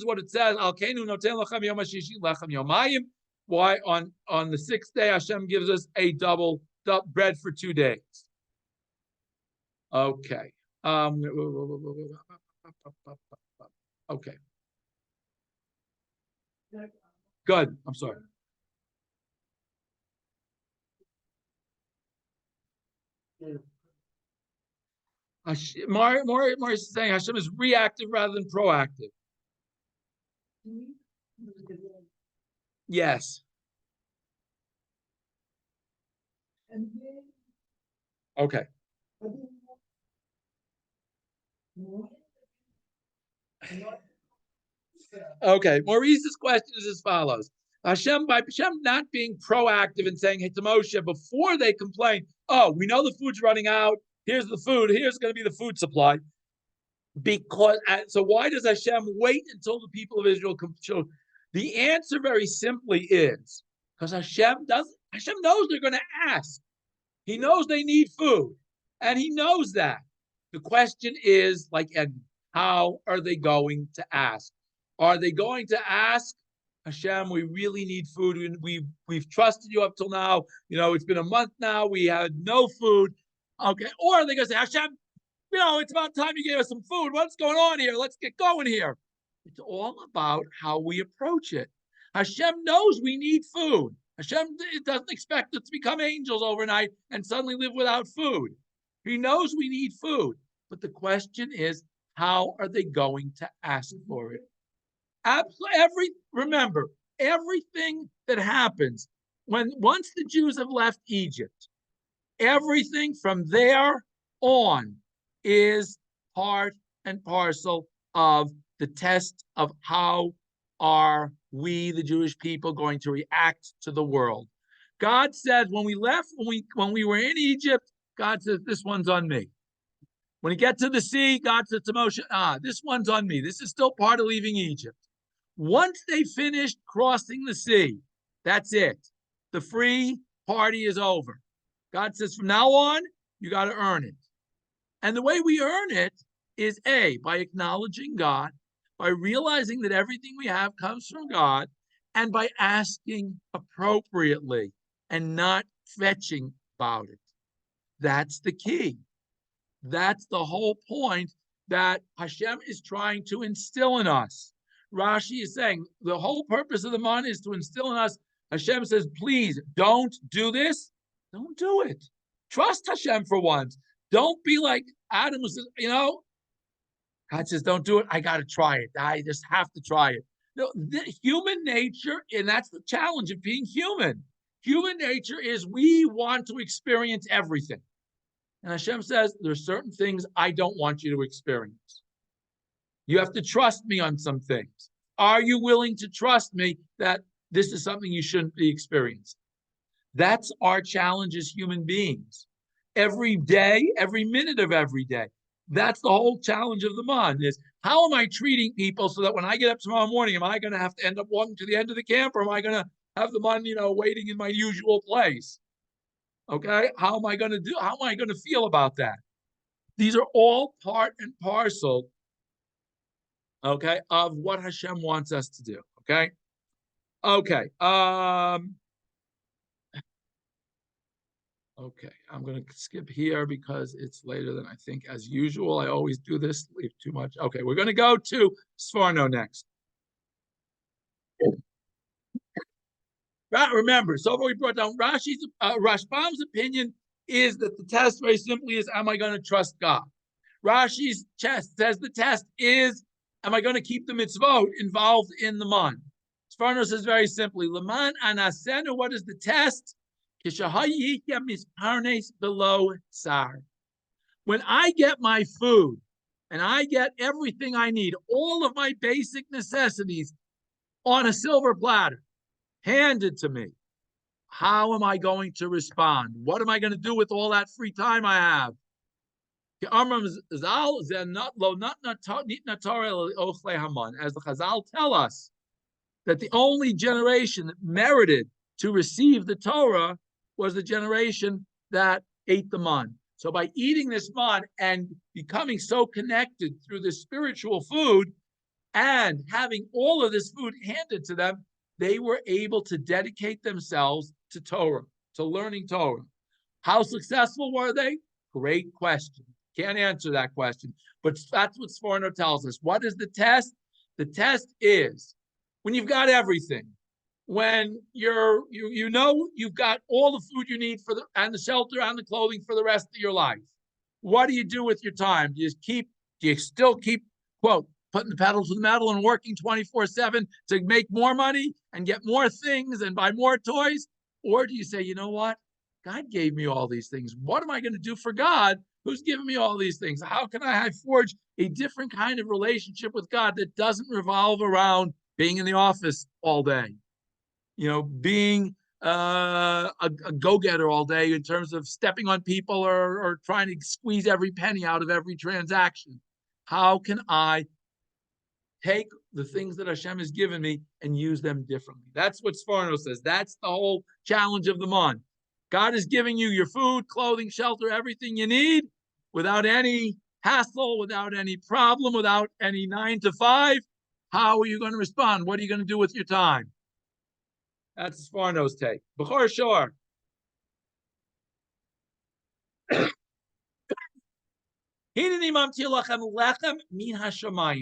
what it says. Why on the sixth day Hashem gives us a double bread for 2 days. Okay. Okay. Good. I'm sorry. Mar is saying Hashem is reactive rather than proactive. Yes. Okay. Okay. Maurice's question is as follows. Hashem, by Hashem not being proactive and saying, hey, to Moshe, before they complain, oh, we know the food's running out. Here's the food. Here's going to be the food supply. So why does Hashem wait until the people of Israel come? So the answer very simply is because Hashem knows they're going to ask. He knows they need food. And he knows that. The question is, how are they going to ask? Are they going to ask, Hashem, we really need food. We've trusted you up till now. It's been a month now. We had no food. Okay. Or are they going to say, Hashem, it's about time you gave us some food. What's going on here? Let's get going here. It's all about how we approach it. Hashem knows we need food. Hashem doesn't expect us to become angels overnight and suddenly live without food. He knows we need food. But the question is, how are they going to ask for it? Remember, everything that happens once the Jews have left Egypt, everything from there on is part and parcel of the test of how are we, the Jewish people, going to react to the world. God said when we left, when we were in Egypt, God says, this one's on me. When you get to the sea, God says to Moshe, this one's on me. This is still part of leaving Egypt. Once they finished crossing the sea, that's it. The free party is over. God says, from now on, you got to earn it. And the way we earn it is by acknowledging God, by realizing that everything we have comes from God, and by asking appropriately and not fetching about it. That's the key. That's the whole point that Hashem is trying to instill in us. Rashi is saying the whole purpose of the man is to instill in us. Hashem says, please don't do this. Don't do it. Trust Hashem for once. Don't be like Adam who says, God says, don't do it. I got to try it. I just have to try it. The human nature, and that's the challenge of being human. Human nature is we want to experience everything. And Hashem says, there are certain things I don't want you to experience. You have to trust me on some things. Are you willing to trust me that this is something you shouldn't be experiencing? That's our challenge as human beings. every day, every minute of every day. That's the whole challenge of the month is how am I treating people so that when I get up tomorrow morning, am I going to have to end up walking to the end of the camp or am I going to have the money, waiting in my usual place? Okay. How am I going to do? How am I going to feel about that? These are all part and parcel, okay, of what Hashem wants us to do. Okay. Okay. Okay, I'm going to skip here because it's later than I think. As usual, I always do this, leave too much. Okay, we're going to go to Sforno next. Remember, so far we brought down Rashbam's opinion is that the test very simply is, am I going to trust God? Rashi's test says the test is, am I going to keep the mitzvot involved in the month? Sforno says very simply, Leman anasenu, what is the test? Below tsar. When I get my food and I get everything I need, all of my basic necessities on a silver platter, handed to me, how am I going to respond? What am I going to do with all that free time I have? As the Chazal tell us that the only generation that merited to receive the Torah was the generation that ate the man. So by eating this man and becoming so connected through the spiritual food and having all of this food handed to them, they were able to dedicate themselves to Torah, to learning Torah. How successful were they? Great question. Can't answer that question. But that's what Sforno tells us. What is the test? The test is when you've got everything, when you've got all the food you need and the shelter and the clothing for the rest of your life. What do you do with your time? Do you still keep, quote, putting the pedal to the metal and working 24/7 to make more money and get more things and buy more toys? Or do you say, you know what? God gave me all these things. What am I going to do for God who's given me all these things? How can I forge a different kind of relationship with God that doesn't revolve around being in the office all day? Being a go-getter all day in terms of stepping on people or trying to squeeze every penny out of every transaction. How can I take the things that Hashem has given me and use them differently? That's what Sforno says. That's the whole challenge of the month. God is giving you your food, clothing, shelter, everything you need without any hassle, without any problem, without any 9 to 5. How are you going to respond? What are you going to do with your time? That's Sforno's take. B'chor shor.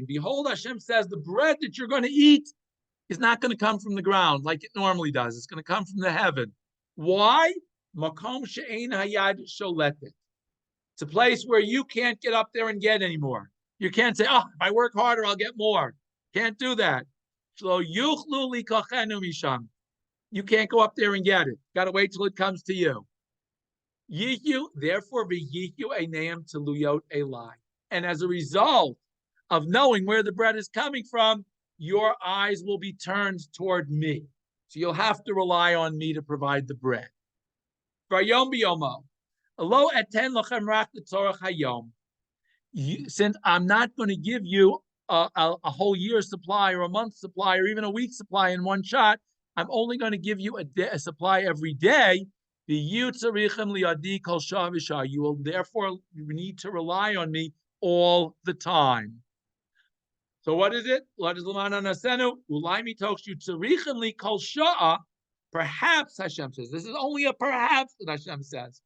Behold, Hashem says the bread that you're going to eat is not going to come from the ground like it normally does. It's going to come from the heaven. Why? Makom she'ein hayad sholetet. It's a place where you can't get up there and get anymore. You can't say, if I work harder, I'll get more. Can't do that. You can't go up there and get it. Got to wait till it comes to you. Therefore, teluyot elai. And as a result of knowing where the bread is coming from, your eyes will be turned toward me. So you'll have to rely on me to provide the bread. Since I'm not going to give you a whole year's supply or a month's supply or even a week's supply in one shot, I'm only going to give you a supply every day. You will therefore need to rely on me all the time. So what is it? Perhaps Hashem says. This is only a perhaps that Hashem says.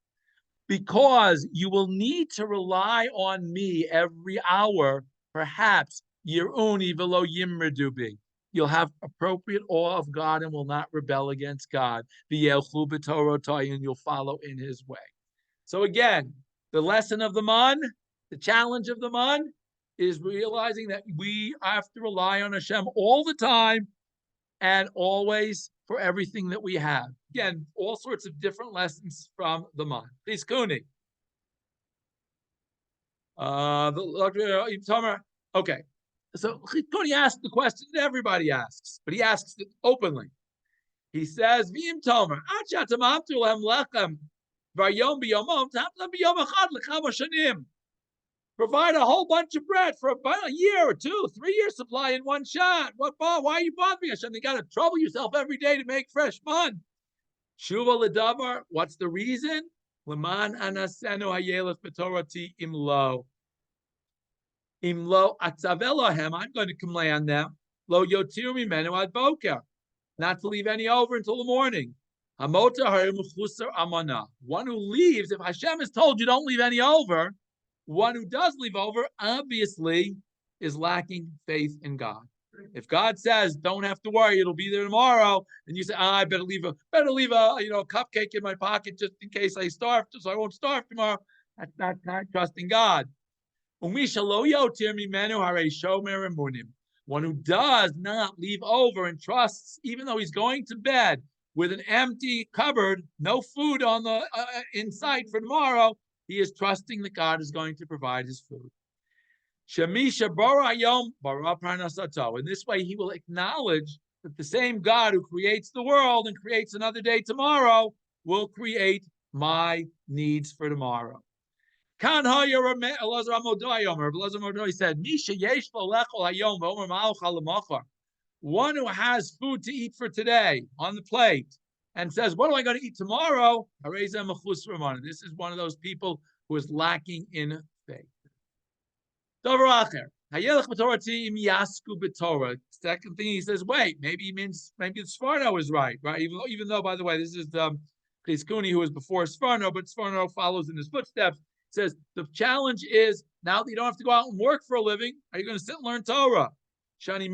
Because you will need to rely on me every hour, perhaps Yiruni velo yimredubi. You'll have appropriate awe of God and will not rebel against God. And you'll follow in his way. So again, the lesson of the man, the challenge of the man, is realizing that we have to rely on Hashem all the time and always for everything that we have. Again, all sorts of different lessons from the man. Please, Kuni. Okay. So Kuni asked the question that everybody asks, but he asks it openly. He says, V'im Tomer, Provide a whole bunch of bread for about a year or 2, 3 year supply in one shot. Why are you bothering Hashem? You got to trouble yourself every day to make fresh man. Shuva ledavar. What's the reason? Leman anasenu hayelech b'torati imlo. Imlo atzavelohem. I'm going to command them. Lo yotir mimenu ad boker. Not to leave any over until the morning. Hamota harimchuser amana. One who leaves, if Hashem has told you don't leave any over, one who does leave over obviously is lacking faith in God. If God says, "Don't have to worry, it'll be there tomorrow," and you say, "I better leave a cupcake in my pocket just in case I starve, so I won't starve tomorrow," that's not trusting God. One who does not leave over and trusts, even though he's going to bed with an empty cupboard, no food on the in sight for tomorrow, he is trusting that God is going to provide his food. In this way, he will acknowledge that the same God who creates the world and creates another day tomorrow will create my needs for tomorrow. Kan Elazar Modoi said, one who has food to eat for today on the plate and says, "What am I going to eat tomorrow?" This is one of those people who is lacking in faith. Second thing he says, wait, maybe the Sforno is right? Even though, by the way, this is the Chizkuni who was before Sforno, but Sforno follows in his footsteps. Says the challenge is now that you don't have to go out and work for a living, are you going to sit and learn Torah? I'm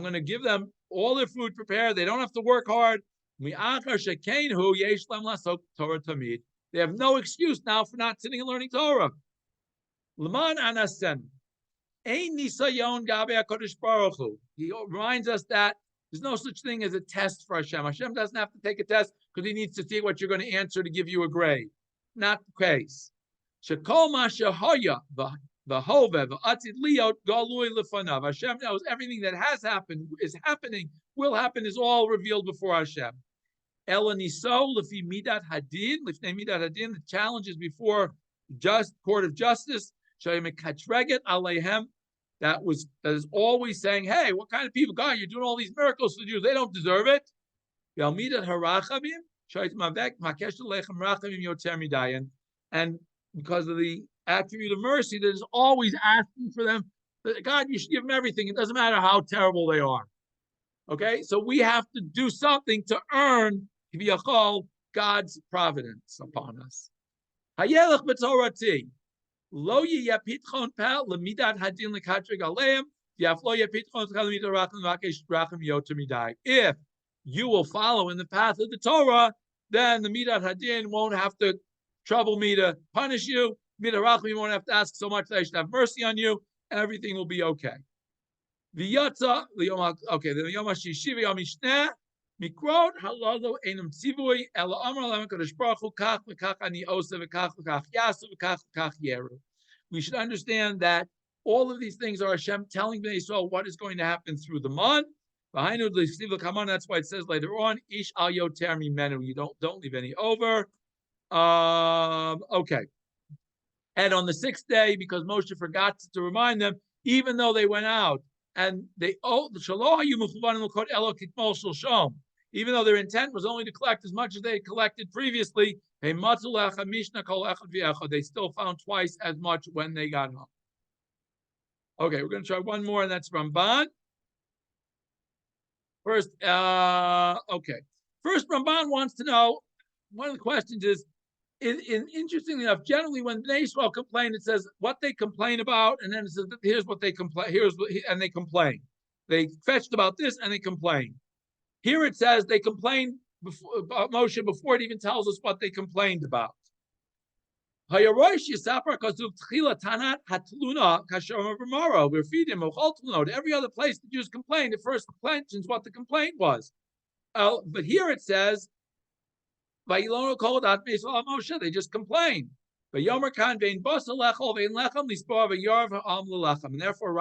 going to give them all their food prepared. They don't have to work hard. They have no excuse now for not sitting and learning Torah. He reminds us that there's no such thing as a test for Hashem. Hashem doesn't have to take a test because he needs to see what you're going to answer to give you a grade. Not the case. Hashem knows everything that has happened, is happening, will happen, is all revealed before Hashem. The challenge is before court of justice. That is always saying, "Hey, what kind of people? God, you're doing all these miracles for the Jews. They don't deserve it." And because of the attribute of mercy, that is always asking for them, God, you should give them everything. It doesn't matter how terrible they are. Okay, so we have to do something to earn God's providence upon us. Hayelech b'torati. Lo yiyapitchon pal lemidat hadin lekatrig aleim. If you will follow in the path of the Torah, then the midat hadin won't have to trouble me to punish you. Midat rachmim won't have to ask so much that I should have mercy on you. Everything will be okay. The Yom HaShishi v'Yom HaMishneh Mikrot halalo enam tzivui ela amar lem kadosh baruch hu kach v'kach ani osa v'kach yasu v'kach yeru. We should understand that all of these things are Hashem telling Bnei Yisrael what is going to happen through the month. That's why it says later on, Ish al yoter mimenu. You don't leave any over. Okay. And on the 6th day, because Moshe forgot to remind them, even though they went out and even though their intent was only to collect as much as they had collected previously, they still found twice as much when they got home. Okay, we're going to try one more, and that's Ramban. First, First, Ramban wants to know, one of the questions is interestingly enough, generally when Bnei Yisrael complain, it says what they complain about, and then it says here's what they complain. And they complain. They fetched about this and they complain. Here it says they complain about Moshe before it even tells us what they complained about. Every other place the Jews complained, it first mentions what the complaint was. But here it says, they just complain. And therefore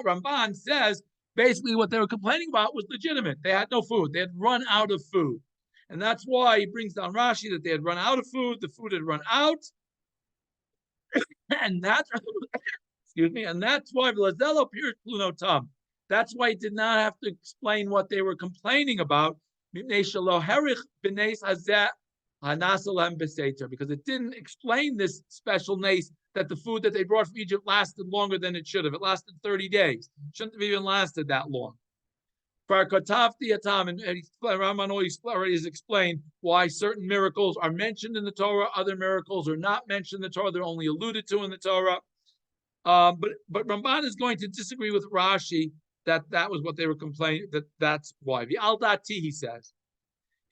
Ramban says basically what they were complaining about was legitimate. They had no food. They had run out of food. And that's why he brings down Rashi that they had run out of food, the food had run out, and that's excuse me, and that's why Vlazello appears Plunotam. That's why he did not have to explain what they were complaining about, because it didn't explain this special nace that the food that they brought from Egypt lasted longer than it should have. It lasted 30 days. It shouldn't have even lasted that long. And Raman already has explained why certain miracles are mentioned in the Torah, other miracles are not mentioned in the Torah, they're only alluded to in the Torah. But Ramban is going to disagree with Rashi that was what they were complaining, that's why. The Al-Dati, he says.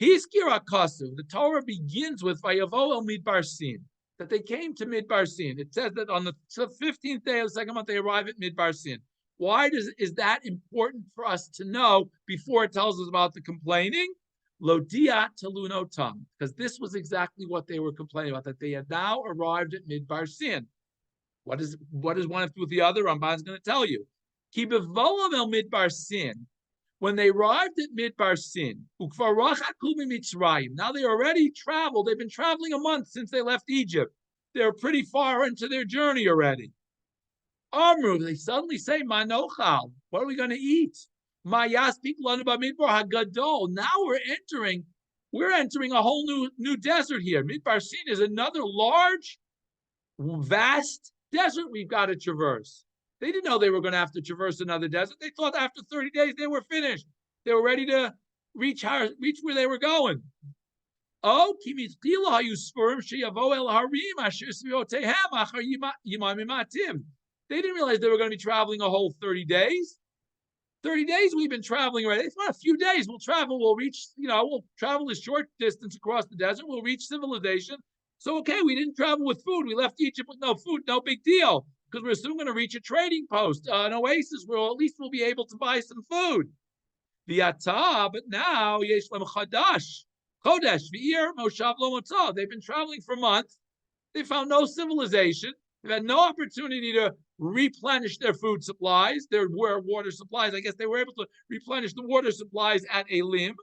The Torah begins with Vayavo el Midbar Sin, that they came to Midbar Sin. It says that on the 15th day of the second month, they arrive at Midbar Sin. Why is that important for us to know before it tells us about the complaining? Lodia Taluno Tum, because this was exactly what they were complaining about, that they had now arrived at Midbar Sin. What does one have to do with the other? Ramban is going to tell you. Ki bevoam el Midbar Sin, when they arrived at Midbar Sin, now they already traveled. They've been traveling a month since they left Egypt. They're pretty far into their journey already. Amru, they suddenly say, Manochal, what are we going to eat? Mayas Midbar Hagadol. Now we're entering a whole new desert here. Midbar Sin is another large, vast desert we've got to traverse. They didn't know they were going to have to traverse another desert. They thought after 30 days they were finished. They were ready to reach where they were going. Oh, they didn't realize they were going to be traveling a whole 30 days. 30 days we've been traveling already. It's not a few days. We'll reach, we'll travel a short distance across the desert. We'll reach civilization. So, okay, we didn't travel with food. We left Egypt with no food. No big deal. Because we're soon going to reach a trading post, an oasis where at least we'll be able to buy some food. But now, yesh lem chadash, chodesh, v'ir, moshav lo motzah. They've been traveling for months. They found no civilization. They've had no opportunity to replenish their food supplies, their water supplies. I guess they were able to replenish the water supplies at Elim.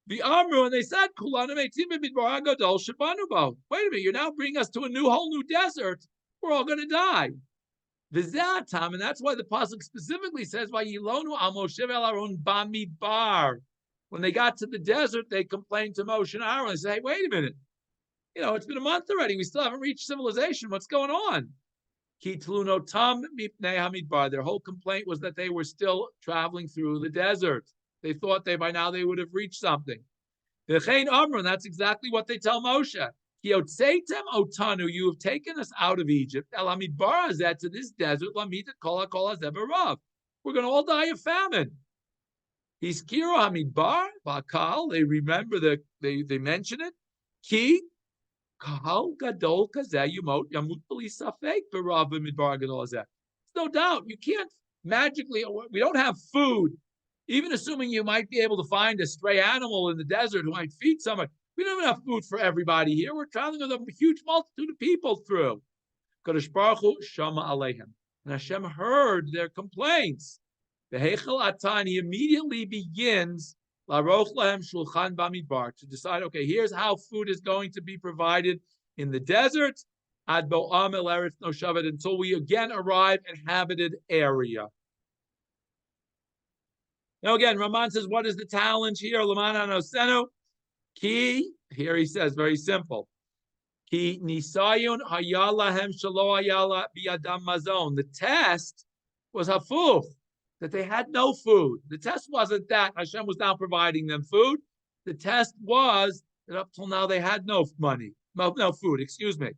The Amru, and they said, Kulanu meitim b'midbar hagadol shabanu bo. Wait a minute, you're now bringing us to a whole new desert. We're all going to die. V'zatam, and that's why the pasuk specifically says, "Vayilonu al Moshe ve'Aaron b'midbar." When they got to the desert, they complained to Moshe and Aaron. They said, "Hey, wait a minute! It's been a month already. We still haven't reached civilization. What's going on?" Ki tluno tam mipnei hamidbar. Their whole complaint was that they were still traveling through the desert. They thought by now they would have reached something. V'chein Amron, that's exactly what they tell Moshe. Yotzeitem otanu, you have taken us out of Egypt. El hamidbar hazeh, to this desert. Lamita kol hakol hazeh b'rav. We're going to all die of famine. Hiskiro hamidbar v'akal. They remember they mention it. Ki kahal gadol kazeh yamut b'li safek b'rav b'midbar gadol hazeh. No doubt, you can't magically. We don't have food. Even assuming you might be able to find a stray animal in the desert who might feed someone. We don't have enough food for everybody here. We're traveling with a huge multitude of people through. Kadosh Baruch Hu Shama Aleihim. And Hashem heard their complaints. The Heichel Atan, he immediately begins Laroch Lahem Shulchan Bamidbar, to decide, okay, here's how food is going to be provided in the desert, Ad Bo'am El Eretz Noshavet, until we again arrive at inhabited area. Now again, Raman says, what is the challenge here? Lamana Nosenu. Ki, here he says, very simple. Ki nisayun hayalahem shalo hayala biadam mazon. The test was hafuch, that they had no food. The test wasn't that Hashem was now providing them food. The test was that up till now they had no money, no food, excuse me.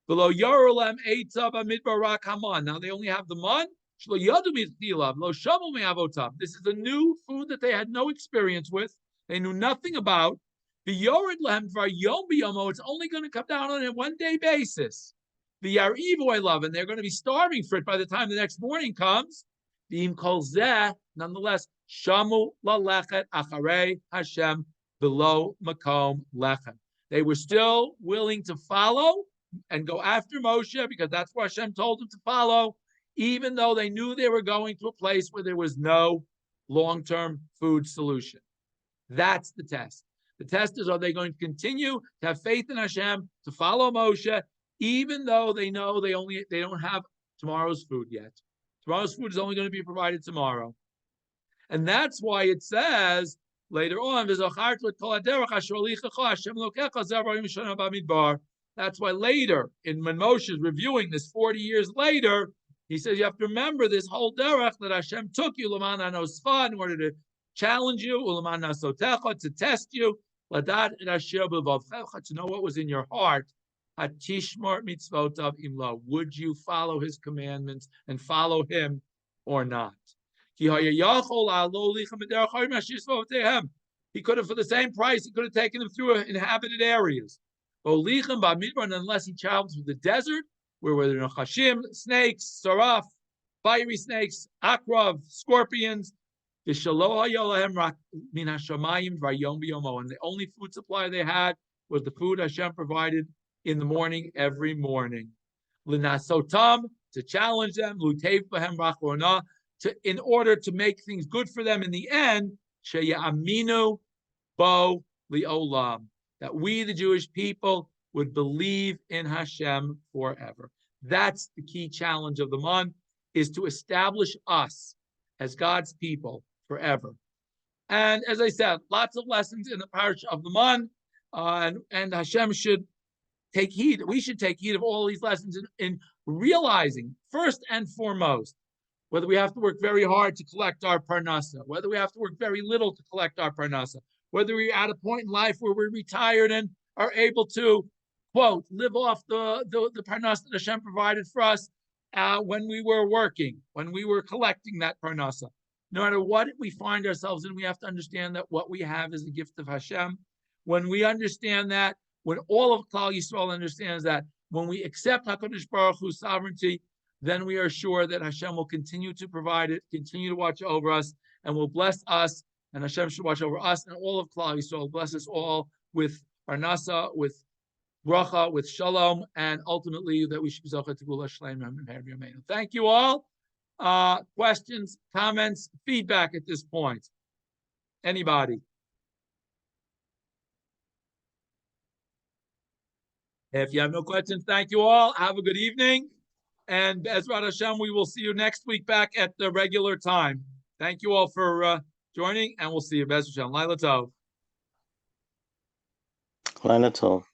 Below yorulem eitzav amidbarak haman. Now they only have the man. Shlo yadu mitzilav lo shamu me'avotam. This is a new food that they had no experience with. They knew nothing about. The yored lehem for yom biyomo. It's only going to come down on a one-day basis. The yarivu I love, and they're going to be starving for it by the time the next morning comes. The im kol zeh, nonetheless, shamu la lechet acharei Hashem below makom lechem. They were still willing to follow and go after Moshe because that's what Hashem told them to follow, even though they knew they were going to a place where there was no long-term food solution. That's the test. The test is, are they going to continue to have faith in Hashem, to follow Moshe, even though they know they don't have tomorrow's food yet. Tomorrow's food is only going to be provided tomorrow. And that's why it says later on, that's why later, when Moshe is reviewing this 40 years later, he says you have to remember this whole derech that Hashem took you, in order to challenge you, to test you, to know what was in your heart. Would you follow his commandments and follow him or not? He could have, for the same price, he could have taken them through inhabited areas. Unless he traveled through the desert, where there were chashim, snakes, saraf, fiery snakes, akrav, scorpions, and the only food supply they had was the food Hashem provided in the morning, every morning. To challenge them, in order to make things good for them in the end, that we, the Jewish people, would believe in Hashem forever. That's the key challenge of the month, is to establish us as God's people forever. And as I said, lots of lessons in the parsha of the month, and Hashem should take heed. We should take heed of all these lessons in realizing, first and foremost, whether we have to work very hard to collect our parnasa, whether we have to work very little to collect our parnasa, whether we're at a point in life where we're retired and are able to, quote, live off the parnasa that Hashem provided for us when we were working, when we were collecting that parnasa. No matter what we find ourselves in, we have to understand that what we have is a gift of Hashem. When we understand that, when all of Klal Yisrael understands that, when we accept HaKadosh Baruch Hu's sovereignty, then we are sure that Hashem will continue to provide it, continue to watch over us, and will bless us, and Hashem should watch over us and all of Klal Yisrael, bless us all with parnasa, with bracha, with shalom, and ultimately that we should be zocheh to gula shleima and meher b'yameinu. Thank you all. Questions, comments, feedback at this point? Anybody? If you have no questions, thank you all. Have a good evening. And Bezrat Hashem, we will see you next week back at the regular time. Thank you all for joining, and we'll see you. Bezrat Hashem. Laila Tov. Laila Tov.